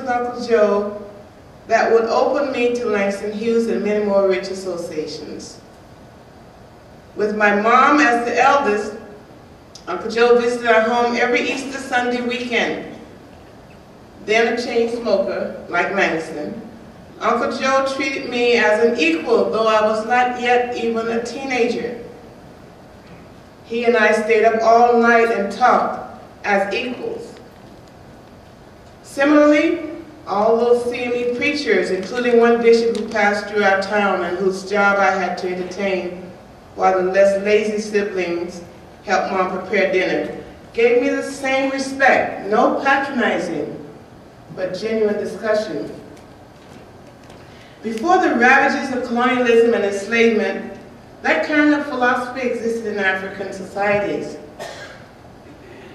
Uncle Joe that would open me to Langston Hughes and many more rich associations. With my mom as the eldest, Uncle Joe visited our home every Easter Sunday weekend. Then a chain smoker, like Langston, Uncle Joe treated me as an equal, though I was not yet even a teenager. He and I stayed up all night and talked as equals. Similarly, all those CME preachers, including one bishop who passed through our town and whose job I had to entertain, while the less lazy siblings helped Mom prepare dinner, gave me the same respect, no patronizing, but genuine discussion. Before the ravages of colonialism and enslavement, that kind of philosophy existed in African societies.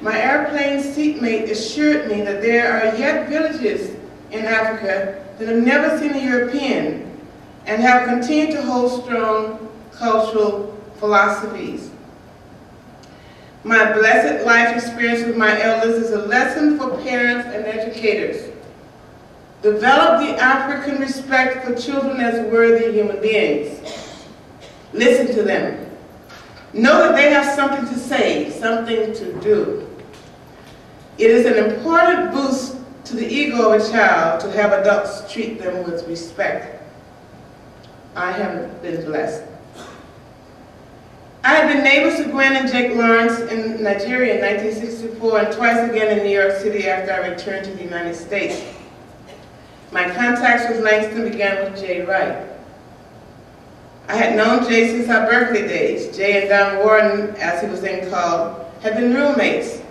My airplane seatmate assured me that there are yet villages in Africa that have never seen a European and have continued to hold strong cultural philosophies. My blessed life experience with my elders is a lesson for parents and educators. Develop the African respect for children as worthy human beings. Listen to them. Know that they have something to say, something to do. It is an important boost to the ego of a child to have adults treat them with respect. I have been blessed. I had been neighbors to Gwen and Tchaiko Lawrence in Nigeria in 1964 and twice again in New York City after I returned to the United States. My contacts with Langston began with Jay Wright. I had known Jay since our Berkeley days. Jay and Don Warden, as he was then called, had been roommates.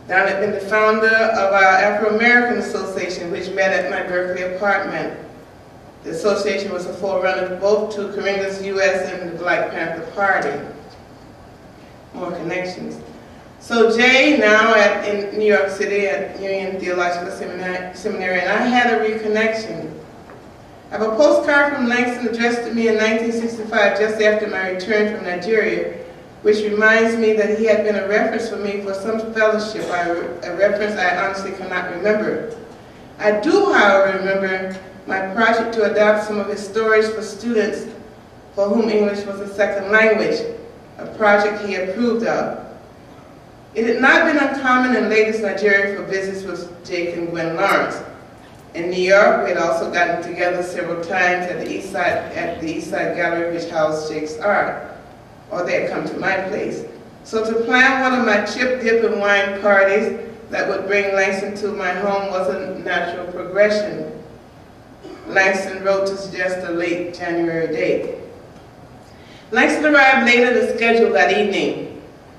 Don had been the founder of our Afro-American Association, which met at my Berkeley apartment. The association was a forerunner both to Karinga's U.S. and the Black Panther Party. More connections. So Jay, now in New York City at Union Theological Seminary, and I had a reconnection. I have a postcard from Langston addressed to me in 1965, just after my return from Nigeria, which reminds me that he had been a reference for me for some fellowship, a reference I honestly cannot remember. I do, however, remember my project to adopt some of his stories for students for whom English was a second language, a project he approved of. It had not been uncommon in latest Nigeria for visits with Jake and Gwen Lawrence. In New York, we had also gotten together several times at the East Side Gallery, which housed Jake's art, or they had come to my place. So to plan one of my chip, dip, and wine parties that would bring Langston to my home was a natural progression. Langston wrote to suggest a late January date. Langston arrived later than scheduled that evening.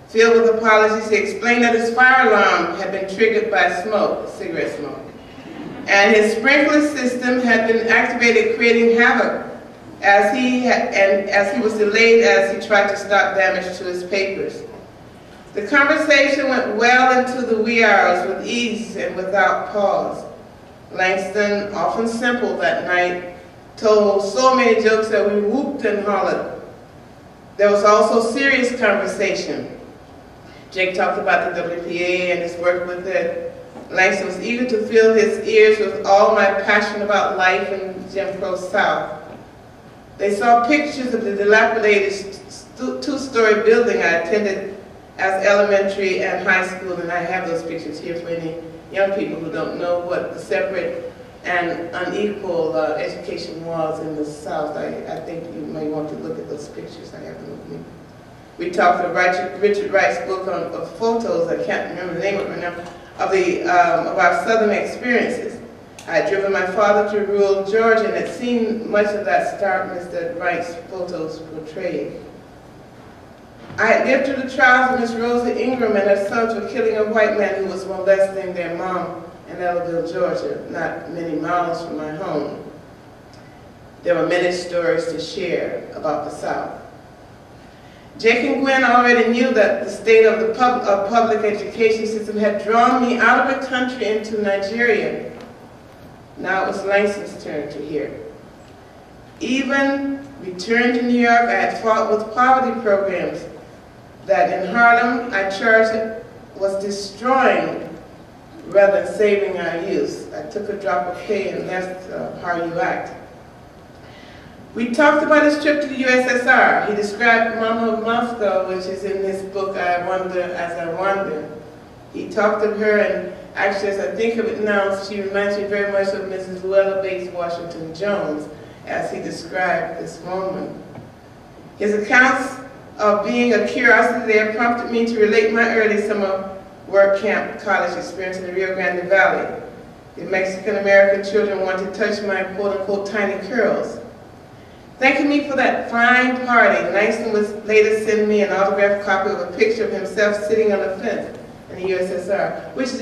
Filled with apologies, he explained that his fire alarm had been triggered by smoke, cigarette smoke, and his sprinkler system had been activated, creating havoc as he was delayed as he tried to stop damage to his papers. The conversation went well into the wee hours with ease and without pause. Langston, often simple that night, told so many jokes that we whooped and hollered. There was also serious conversation. Jake talked about the WPA and his work with it. Langston was eager to fill his ears with all my passion about life in Jim Crow South. They saw pictures of the dilapidated two-story building I attended as elementary and high school, and I have those pictures here for any young people who don't know what the separate and unequal education was in the South. I think you may want to look at those pictures. I have them with me. We talked about Richard Wright's book of photos, I can't remember the name of it right now, of our Southern experiences. I had driven my father to rural Georgia and had seen much of that starkness that Wright's photos portrayed. I had lived through the trials of Miss Rosa Ingram and her sons for killing a white man who was molesting their mom in Ellaville, Georgia, not many miles from my home. There were many stories to share about the South. Jake and Gwen already knew that the state of the public education system had drawn me out of the country into Nigeria. Now it was Langston's turn to hear. Even returned to New York, I had fought with poverty programs that in Harlem I charged was destroying rather than saving our youth. I took a drop of pay and that's how you act. We talked about his trip to the USSR. He described Mama of Moscow, which is in this book, I Wonder as I Wander. He talked of her, and actually, as I think of it now, she reminds me very much of Mrs. Luella Bates Washington Jones, as he described this moment. His accounts of being a curiosity there prompted me to relate my early summer work camp college experience in the Rio Grande Valley. The Mexican-American children wanted to touch my quote-unquote tiny curls. Thanking me for that fine party, Langston would later send me an autographed copy of a picture of himself sitting on a fence in the USSR, which is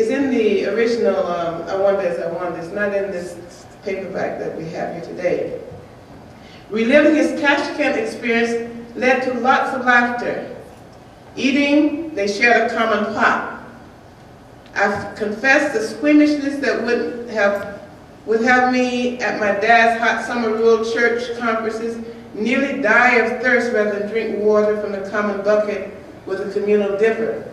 in the original I Wonder as I Wander. It's not in this paperback that we have here today. Reliving his Tashkent experience led to lots of laughter. Eating, they shared a common pot. I've confessed the squeamishness that would have me at my dad's hot summer rural church conferences nearly die of thirst rather than drink water from the common bucket with a communal dipper.